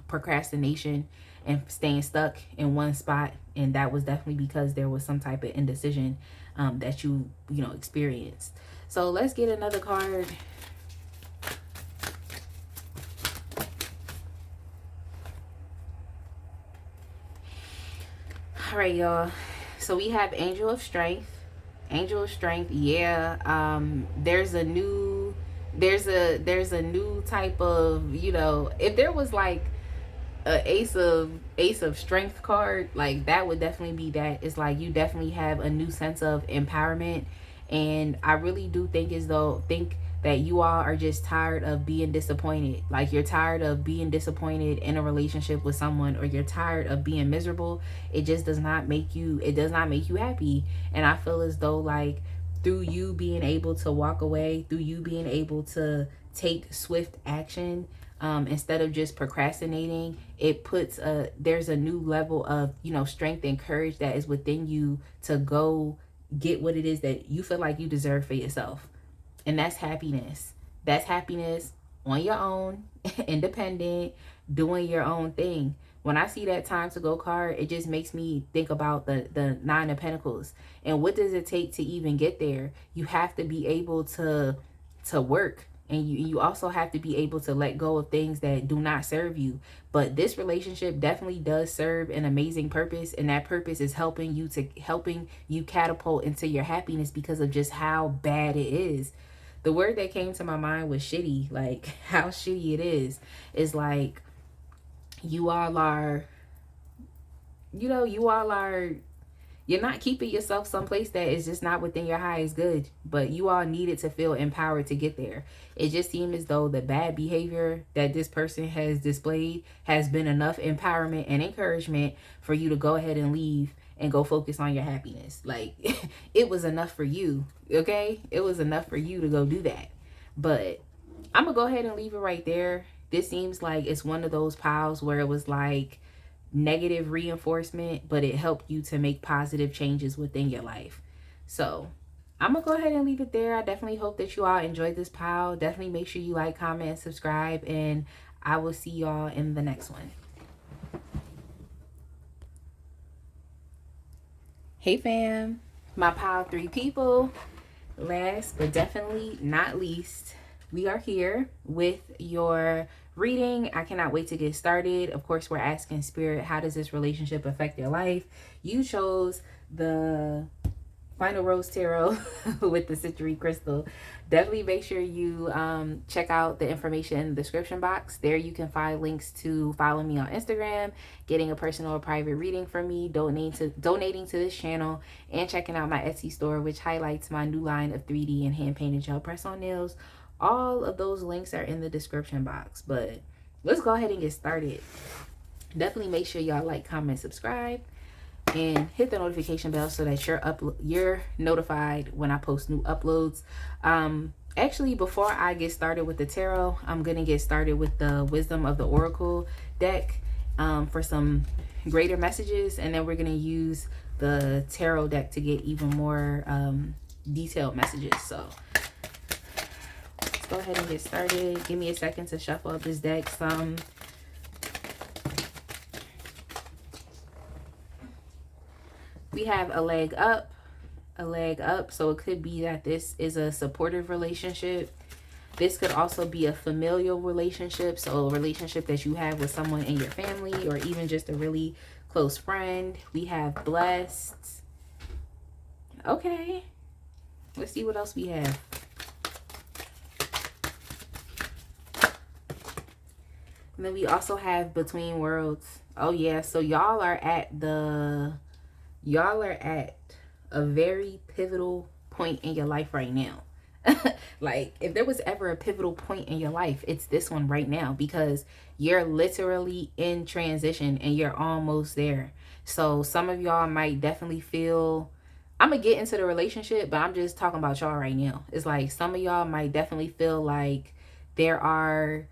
procrastination and staying stuck in one spot, and that was definitely because there was some type of indecision that you know, experienced. So let's get another card. All right, y'all. So we have Angel of Strength. Angel of Strength, yeah. There's a new type of, you know, if there was like a ace of strength card, like that would definitely be that. It's like you definitely have a new sense of empowerment, and I really do think that you all are just tired of being disappointed. Like, you're tired of being disappointed in a relationship with someone, or you're tired of being miserable. It just does not make you happy. And I feel as though like through you being able to walk away, through you being able to take swift action, instead of just procrastinating, it puts there's a new level of, you know, strength and courage that is within you to go get what it is that you feel like you deserve for yourself. And that's happiness. That's happiness on your own, independent, doing your own thing. When I see that time to go card, it just makes me think about the Nine of Pentacles. And what does it take to even get there? You have to be able to work. And you also have to be able to let go of things that do not serve you. But this relationship definitely does serve an amazing purpose. And that purpose is helping you catapult into your happiness because of just how bad it is. The word that came to my mind was shitty. Like, how shitty it is like you all are, you know, you're not keeping yourself someplace that is just not within your highest good, but you all needed to feel empowered to get there. It just seemed as though the bad behavior that this person has displayed has been enough empowerment and encouragement for you to go ahead and leave and go focus on your happiness. Like, it was enough for you, okay? It was enough for you to go do that. But I'm gonna go ahead and leave it right there. This seems like it's one of those piles where it was like negative reinforcement, but it helped you to make positive changes within your life. So I'm gonna go ahead and leave it there. I definitely hope that you all enjoyed this pile. Definitely make sure you like, comment, and subscribe, and I will see y'all in the next one. Hey fam, my pile 3 people. Last but definitely not least, we are here with your reading. I cannot wait to get started. Of course, we're asking Spirit, how does this relationship affect your life? You chose the Final Rose Tarot with the Citrine Crystal. Definitely make sure you check out the information in the description box. There you can find links to follow me on Instagram, getting a personal or private reading from me, donating to this channel, and checking out my Etsy store, which highlights my new line of 3D and hand-painted gel press-on nails. All of those links are in the description box. But let's go ahead and get started. Definitely make sure y'all like, comment, subscribe, and hit the notification bell so that you're notified when I post new uploads. Actually, before I get started with the tarot, I'm gonna get started with the Wisdom of the Oracle deck for some greater messages, and then we're gonna use the tarot deck to get even more detailed messages. So let's go ahead and get started. Give me a second to shuffle up this deck some. We have a leg up. So it could be that this is a supportive relationship. This could also be a familial relationship. So a relationship that you have with someone in your family, or even just a really close friend. We have blessed. Okay. Let's see what else we have. And then we also have between worlds. Oh yeah, so y'all are at a very pivotal point in your life right now. Like, if there was ever a pivotal point in your life, it's this one right now, because you're literally in transition and you're almost there. So some of y'all might definitely feel, I'm gonna get into the relationship, but I'm just talking about y'all right now. It's like some of y'all might definitely feel like there are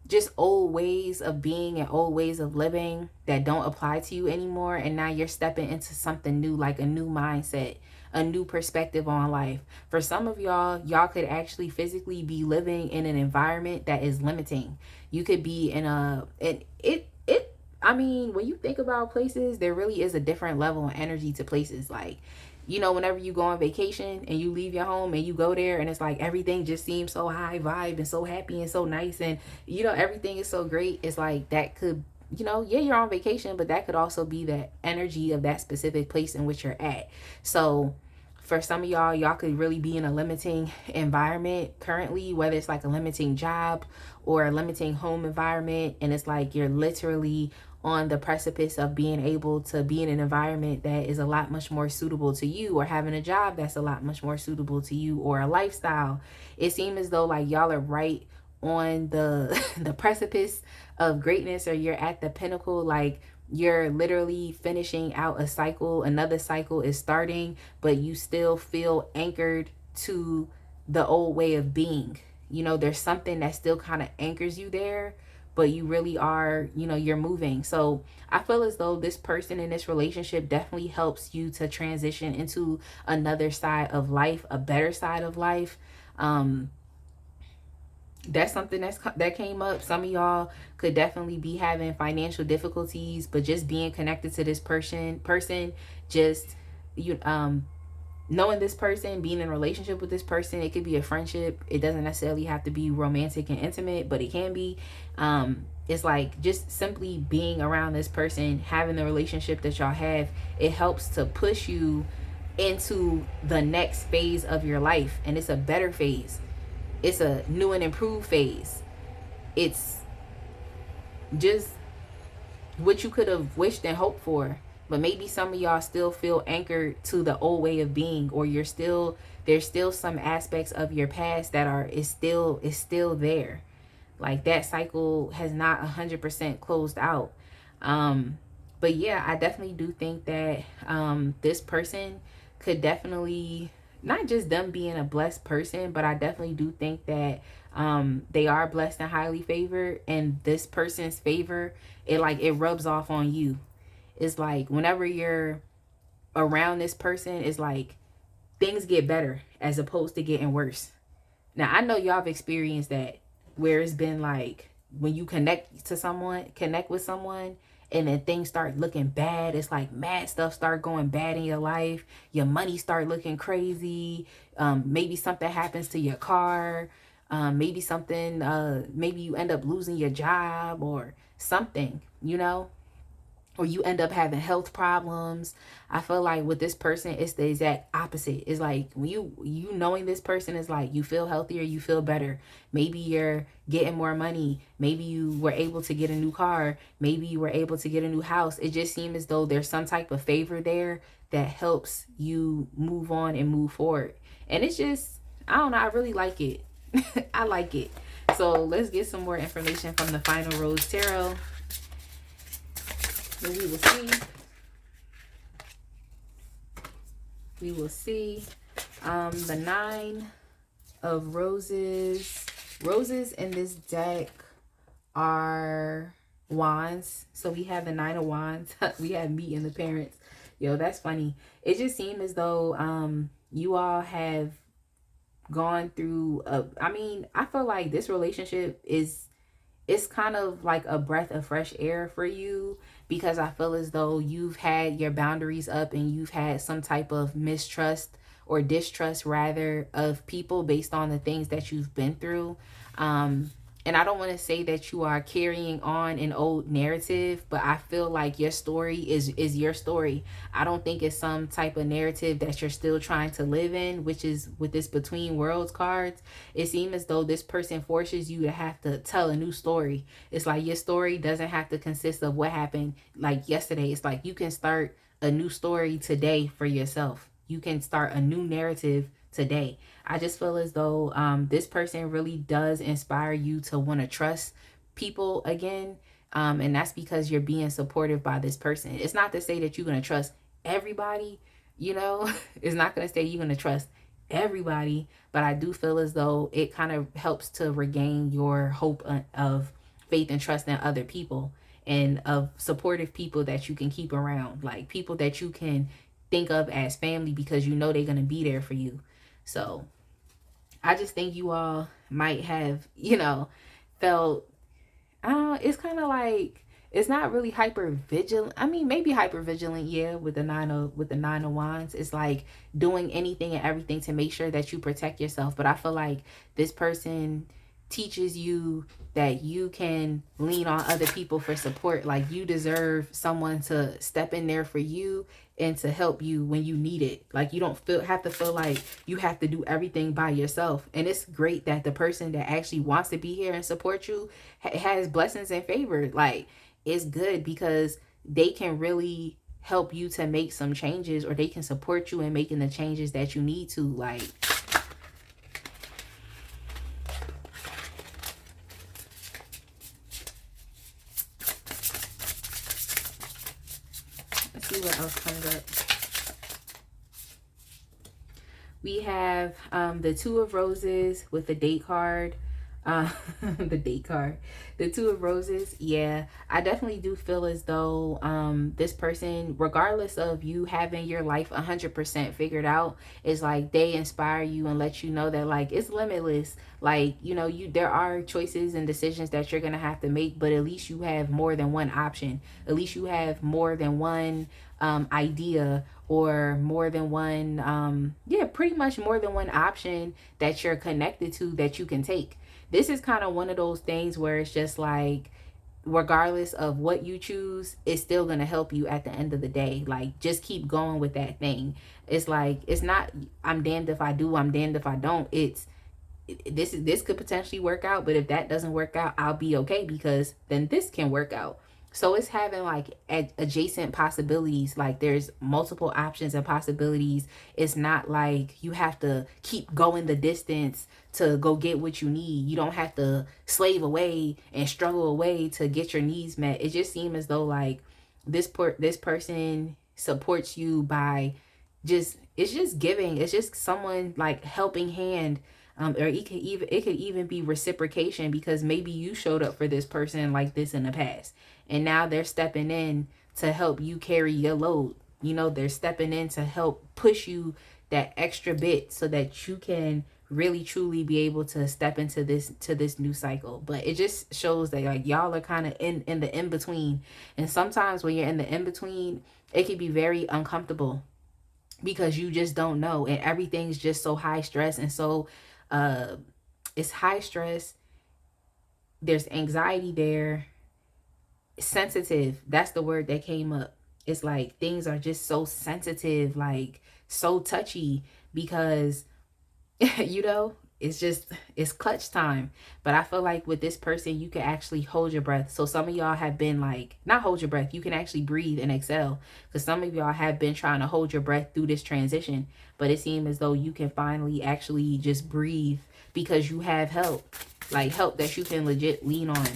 just old ways of being and old ways of living that don't apply to you anymore, and now you're stepping into something new, like a new mindset, a new perspective on life. For some of y'all could actually physically be living in an environment that is limiting. You could be in a it I mean, when you think about places, there really is a different level of energy to places. Like, you know, whenever you go on vacation and you leave your home and you go there, and it's like everything just seems so high vibe and so happy and so nice, and you know, everything is so great. It's like that could, you know, yeah, you're on vacation, but that could also be the energy of that specific place in which you're at. So for some of y'all could really be in a limiting environment currently, whether it's like a limiting job or a limiting home environment, and it's like you're literally on the precipice of being able to be in an environment that is a lot much more suitable to you, or having a job that's a lot much more suitable to you, or a lifestyle. It seems as though like y'all are right on the the precipice of greatness, or you're at the pinnacle. Like, you're literally finishing out a cycle, another cycle is starting, but you still feel anchored to the old way of being. You know, there's something that still kind of anchors you there, but you really are, you know, you're moving. So I feel as though this person in this relationship definitely helps you to transition into another side of life, a better side of life. That's something that came up. Some of y'all could definitely be having financial difficulties, but just being connected to this person, just you knowing this person, being in a relationship with this person. It could be a friendship. It doesn't necessarily have to be romantic and intimate, but it can be. It's like just simply being around this person, having the relationship that y'all have, it helps to push you into the next phase of your life, and it's a better phase. It's a new and improved phase. It's just what you could have wished and hoped for. But maybe some of y'all still feel anchored to the old way of being, or there's still some aspects of your past that is still there. Like, that cycle has not 100% closed out. But yeah, I definitely do think that this person could definitely, not just them being a blessed person, but I definitely do think that they are blessed and highly favored, and this person's favor, it rubs off on you. It's like whenever you're around this person, it's like things get better as opposed to getting worse. Now, I know y'all have experienced that, where it's been like when you connect with someone, and then things start looking bad. It's like mad stuff start going bad in your life. Your money start looking crazy. Maybe something happens to your car. Maybe you end up losing your job or something, you know? Or you end up having health problems. I feel like with this person, it's the exact opposite. It's like when you knowing this person, is like you feel healthier, you feel better. Maybe you're getting more money. Maybe you were able to get a new car. Maybe you were able to get a new house. It just seems as though there's some type of favor there that helps you move on and move forward. And it's just, I don't know, I really like it. I like it. So let's get some more information from the Final Rose Tarot. And we will see. We will see. The 9 of Roses. Roses in this deck are wands. So we have the 9 of Wands. We have meeting the parents. Yo, that's funny. It just seemed as though you all have gone through I feel like this relationship it's kind of like a breath of fresh air for you, because I feel as though you've had your boundaries up and you've had some type of mistrust or distrust rather of people based on the things that you've been through. And I don't want to say that you are carrying on an old narrative, but I feel like your story is your story. I don't think it's some type of narrative that you're still trying to live in, which is with this between worlds cards. It seems as though this person forces you to have to tell a new story. It's like your story doesn't have to consist of what happened like yesterday. It's like you can start a new story today for yourself. You can start a new narrative today. I just feel as though this person really does inspire you to want to trust people again. And that's because you're being supportive by this person. It's not to say that you're going to trust everybody, you know, it's not going to say you're going to trust everybody, but I do feel as though it kind of helps to regain your hope of faith and trust in other people and of supportive people that you can keep around, like people that you can think of as family because you know they're going to be there for you. So I just think you all might have, felt, it's kind of like, it's not really hyper vigilant. I mean, maybe hyper vigilant, yeah, with the nine of wands. It's like doing anything and everything to make sure that you protect yourself. But I feel like this person teaches you that you can lean on other people for support. Like you deserve someone to step in there for you and to help you when you need it. Like you don't have to feel like you have to do everything by yourself. And it's great that the person that actually wants to be here and support you has blessings and favor. Like it's good because they can really help you to make some changes, or they can support you in making the changes that you need to. Like, let's see what else comes up. We have the Two of Roses with the date card. The date card. The Two of Roses. Yeah, I definitely do feel as though this person, regardless of you having your life 100% figured out, is like they inspire you and let you know that like it's limitless. Like, there are choices and decisions that you're gonna have to make, but at least you have more than one option. At least you have more than one idea, or more than one pretty much more than one option that you're connected to that you can take. This is kind of one of those things where it's just like, regardless of what you choose, it's still going to help you at the end of the day. Like, just keep going with that thing. It's like, it's not, I'm damned if I do, I'm damned if I don't. It's, this could potentially work out, but if that doesn't work out, I'll be okay because then this can work out. So it's having like adjacent possibilities. Like there's multiple options and possibilities. It's not like you have to keep going the distance to go get what you need. You don't have to slave away and struggle away to get your needs met. It just seems as though like this person supports you by it's just giving. It's just someone like helping hand. Or it could even be reciprocation, because maybe you showed up for this person like this in the past, and now they're stepping in to help you carry your load. They're stepping in to help push you that extra bit so that you can really truly be able to step into this new cycle. But it just shows that like y'all are kind of in the in between, and sometimes when you're in the in between, it can be very uncomfortable because you just don't know, and everything's just so high stress. And so it's high stress, there's anxiety there, sensitive, that's the word that came up. It's like things are just so sensitive, like so touchy, because it's clutch time. But I feel like with this person, you can actually hold your breath. So some of y'all have been like, not hold your breath, you can actually breathe and exhale, because some of y'all have been trying to hold your breath through this transition, but it seems as though you can finally actually just breathe because you have help, like help that you can legit lean on.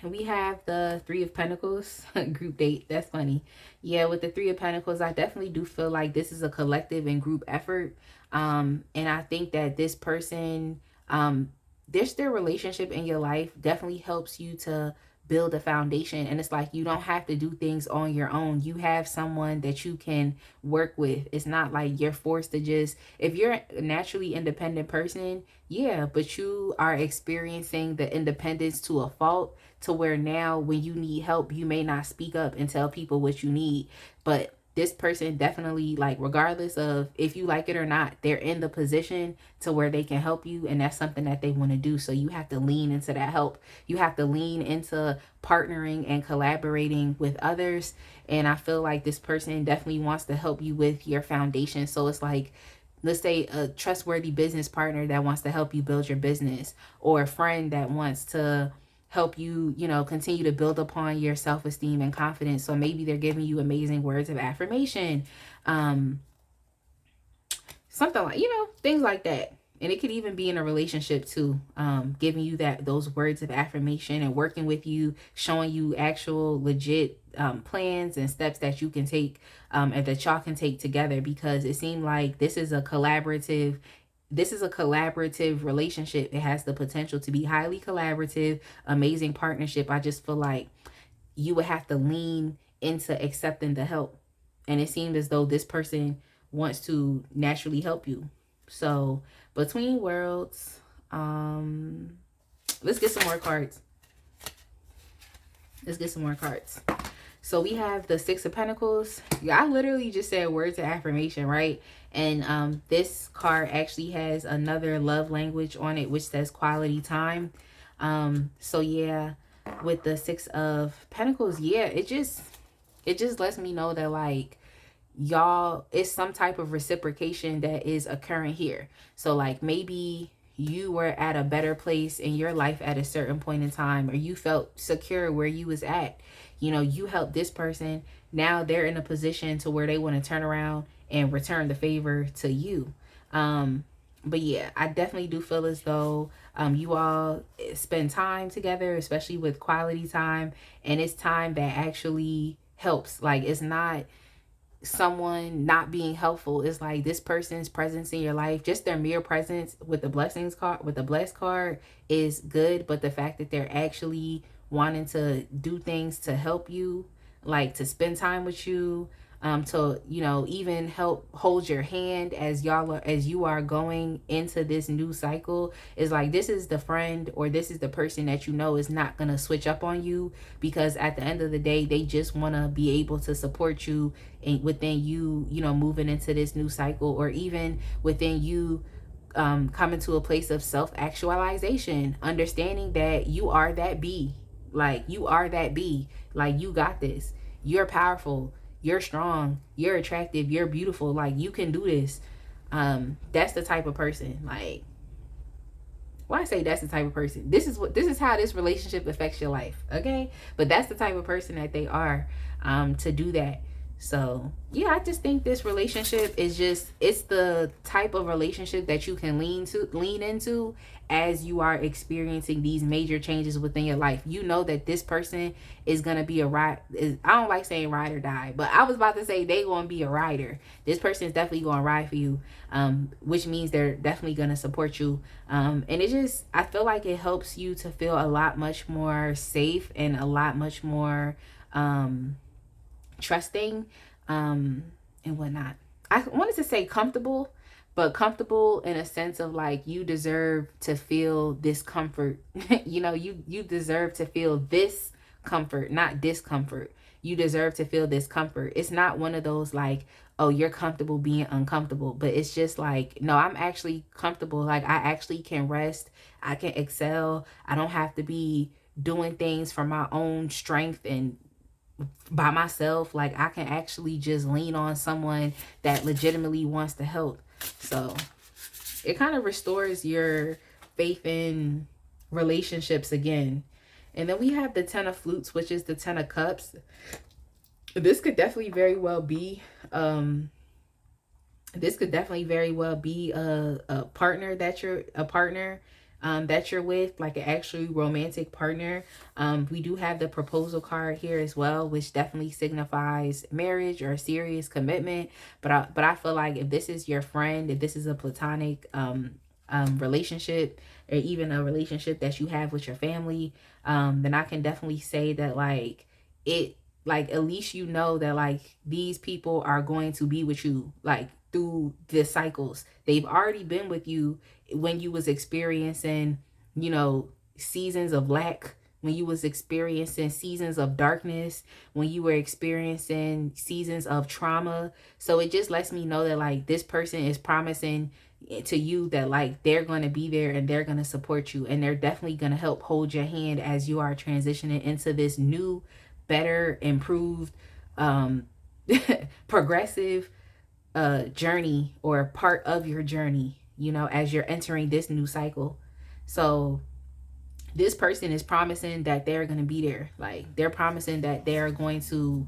We have the Three of Pentacles group date. That's funny. Yeah, with the Three of Pentacles, I definitely do feel like this is a collective and group effort. And I think that this person, their relationship in your life definitely helps you to build a foundation. And it's like you don't have to do things on your own. You have someone that you can work with. It's not like you're forced to just, if you're a naturally independent person, yeah, but you are experiencing the independence to a fault, to where now when you need help, you may not speak up and tell people what you need. But this person definitely, like, regardless of if you like it or not, they're in the position to where they can help you, and that's something that they want to do. So you have to lean into that help. You have to lean into partnering and collaborating with others. And I feel like this person definitely wants to help you with your foundation. So it's like, let's say a trustworthy business partner that wants to help you build your business, or a friend that wants to help you, you know, continue to build upon your self-esteem and confidence. So maybe they're giving you amazing words of affirmation, something like, you know, things like that. And it could even be in a relationship too, giving you those words of affirmation and working with you, showing you actual legit plans and steps that you can take, and that y'all can take together, because it seemed like this is a collaborative relationship. It has the potential to be highly collaborative, amazing partnership. I just feel like you would have to lean into accepting the help. And it seemed as though this person wants to naturally help you. So between worlds, let's get some more cards. So we have the Six of Pentacles. Yeah, I literally just said words of affirmation, right? And this card actually has another love language on it, which says quality time. So yeah, with the Six of Pentacles, yeah, it just lets me know that, like, y'all, it's some type of reciprocation that is occurring here. So like, maybe you were at a better place in your life at a certain point in time, or you felt secure where you was at. You know, you helped this person. Now they're in a position to where they want to turn around and return the favor to you. But yeah, I definitely do feel as though you all spend time together, especially with quality time. And it's time that actually helps. Like, it's not someone not being helpful. Is like, this person's presence in your life, just their mere presence with the blessings card, with the blessed card, is good. But the fact that they're actually wanting to do things to help you, like to spend time with you, to, you know, even help hold your hand as you are going into this new cycle, is like, this is the friend, or this is the person that, you know, is not gonna switch up on you, because at the end of the day, they just want to be able to support you within you, you know, moving into this new cycle, or even within you coming to a place of self-actualization, understanding that you are that bee. Like, you are that bee. Like, you got this. You're powerful. You're strong. You're attractive. You're beautiful. Like, you can do this. That's the type of person. Like, why I say that's the type of person. This is how this relationship affects your life. Okay? But that's the type of person that they are, to do that. So yeah, I just think this relationship is just, it's the type of relationship that you can lean into as you are experiencing these major changes within your life. You know that this person is going to be I don't like saying ride or die, but I was about to say they going to be a rider. This person is definitely going to ride for you, which means they're definitely going to support you. And it just, I feel like it helps you to feel a lot much more safe and a lot much more trusting, and whatnot. I wanted to say comfortable, but comfortable in a sense of like, you deserve to feel this comfort. You know, you deserve to feel this comfort, not discomfort. You deserve to feel this comfort. It's not one of those like, oh, you're comfortable being uncomfortable, but it's just like, no, I'm actually comfortable. Like, I actually can rest. I can excel. I don't have to be doing things for my own strength and by myself. Like, I can actually just lean on someone that legitimately wants to help. So it kind of restores your faith in relationships again. And then we have the Ten of Flutes, which is the Ten of Cups. This could definitely very well be a partner that you're with, like an actually romantic partner. We do have the proposal card here as well, which definitely signifies marriage or a serious commitment. But I feel like if this is your friend, if this is a platonic relationship, or even a relationship that you have with your family, then I can definitely say that like at least you know that like these people are going to be with you like through the cycles. They've already been with you when you was experiencing, you know, seasons of lack, when you was experiencing seasons of darkness, when you were experiencing seasons of trauma. So it just lets me know that like this person is promising to you that like they're going to be there and they're going to support you, and they're definitely going to help hold your hand as you are transitioning into this new, better, improved, progressive journey, or part of your journey, you know, as you're entering this new cycle. So this person is promising that they're going to be there. Like they're promising that they're going to,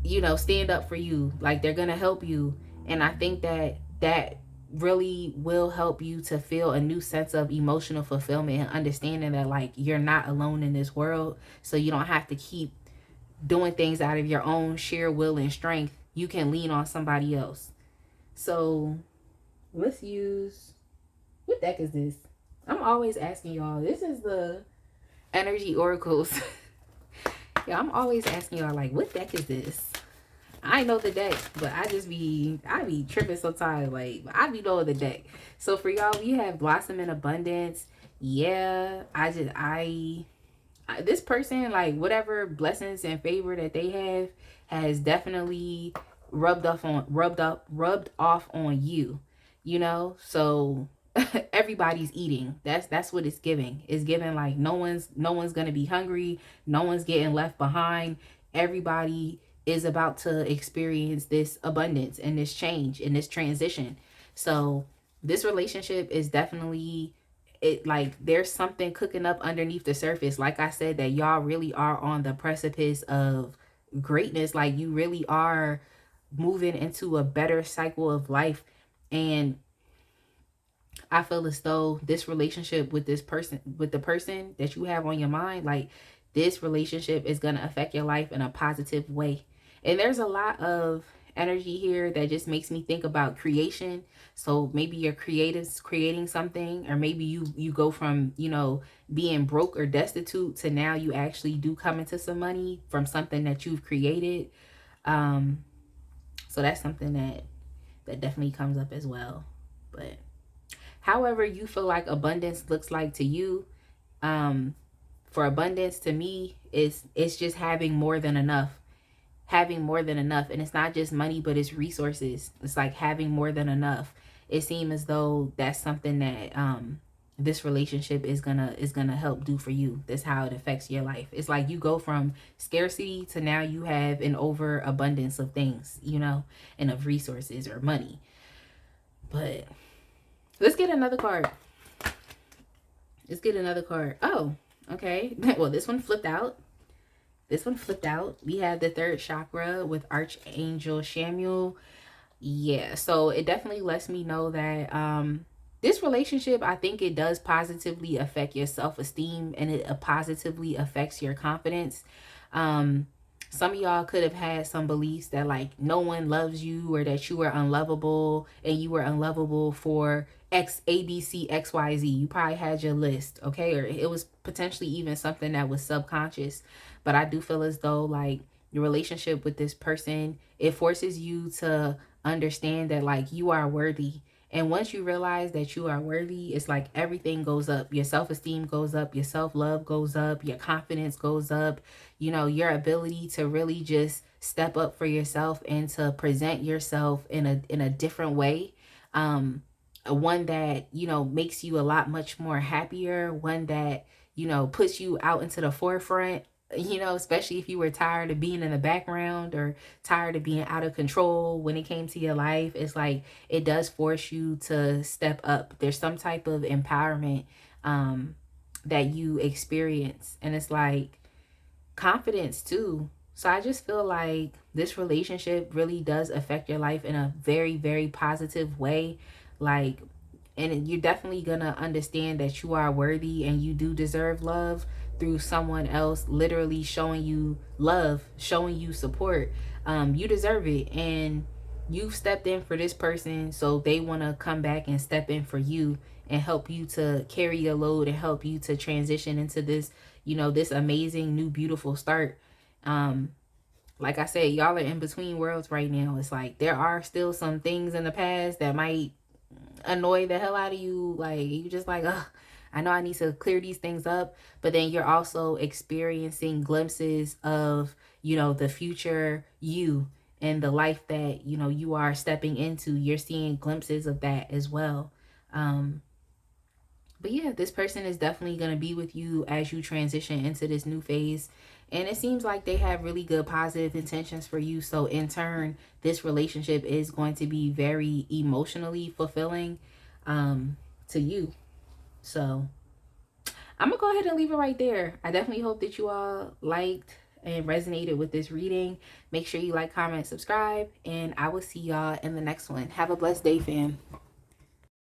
you know, stand up for you. Like they're going to help you. And I think that that really will help you to feel a new sense of emotional fulfillment and understanding that like you're not alone in this world. So you don't have to keep doing things out of your own sheer will and strength. You can lean on somebody else. So let's use, what deck is this? I'm always asking y'all. This is the energy oracles. Yeah, I'm always asking y'all like, what deck is this? I know the deck, but I be tripping sometimes. Like I be knowing the deck. So for y'all, we have Blossom in Abundance. Yeah, this person, like whatever blessings and favor that they have has definitely rubbed off on you, you know. So everybody's eating. That's what it's giving. It's giving like no one's gonna be hungry, no one's getting left behind. Everybody is about to experience this abundance and this change and this transition. So this relationship is definitely, it like there's something cooking up underneath the surface. Like I said, that y'all really are on the precipice of greatness. Like you really are moving into a better cycle of life. And I feel as though this relationship with this person, with the person that you have on your mind, like this relationship is going to affect your life in a positive way. And there's a lot of energy here that just makes me think about creation. So maybe you're creating something, or maybe you go from, you know, being broke or destitute to now you actually do come into some money from something that you've created. So that's something that definitely comes up as well. But however you feel like abundance looks like to you, for abundance to me it's just having more than enough. Having more than enough. And it's not just money, but it's resources. It's like having more than enough. It seems as though that's something that this relationship is gonna help do for you. That's how it affects your life. It's like you go from scarcity to now you have an overabundance of things, you know, and of resources or money. But let's get another card. Let's get another card. Oh, okay. Well, this one flipped out. We have the third chakra with Archangel Samuel. Yeah, so it definitely lets me know that this relationship, I think it does positively affect your self-esteem, and it positively affects your confidence. Some of y'all could have had some beliefs that like no one loves you, or that you were unlovable, and you were unlovable for X, A, B, C, X, Y, Z. You probably had your list, okay? Or it was potentially even something that was subconscious. But I do feel as though like your relationship with this person, it forces you to understand that like you are worthy. And once you realize that you are worthy, it's like everything goes up. Your self-esteem goes up, your self-love goes up, your confidence goes up, you know, your ability to really just step up for yourself and to present yourself in a different way. One that, you know, makes you a lot much more happier, one that, you know, puts you out into the forefront, you know, especially if you were tired of being in the background or tired of being out of control when it came to your life. It's like it does force you to step up. There's some type of empowerment that you experience, and it's like confidence too. So I just feel like this relationship really does affect your life in a very, very positive way. Like, and you're definitely gonna understand that you are worthy and you do deserve love through someone else literally showing you love, showing you support. You deserve it, and you've stepped in for this person, so they want to come back and step in for you and help you to carry your load and help you to transition into this, you know, this amazing new beautiful start. Like I said, y'all are in between worlds right now. It's like there are still some things in the past that might annoy the hell out of you. Like you just like, ugh, I know I need to clear these things up, but then you're also experiencing glimpses of, you know, the future you and the life that, you know, you are stepping into. You're seeing glimpses of that as well. But yeah, this person is definitely going to be with you as you transition into this new phase. And it seems like they have really good positive intentions for you. So in turn, this relationship is going to be very emotionally fulfilling to you. So I'm going to go ahead and leave it right there. I definitely hope that you all liked and resonated with this reading. Make sure you like, comment, subscribe, and I will see y'all in the next one. Have a blessed day, fam.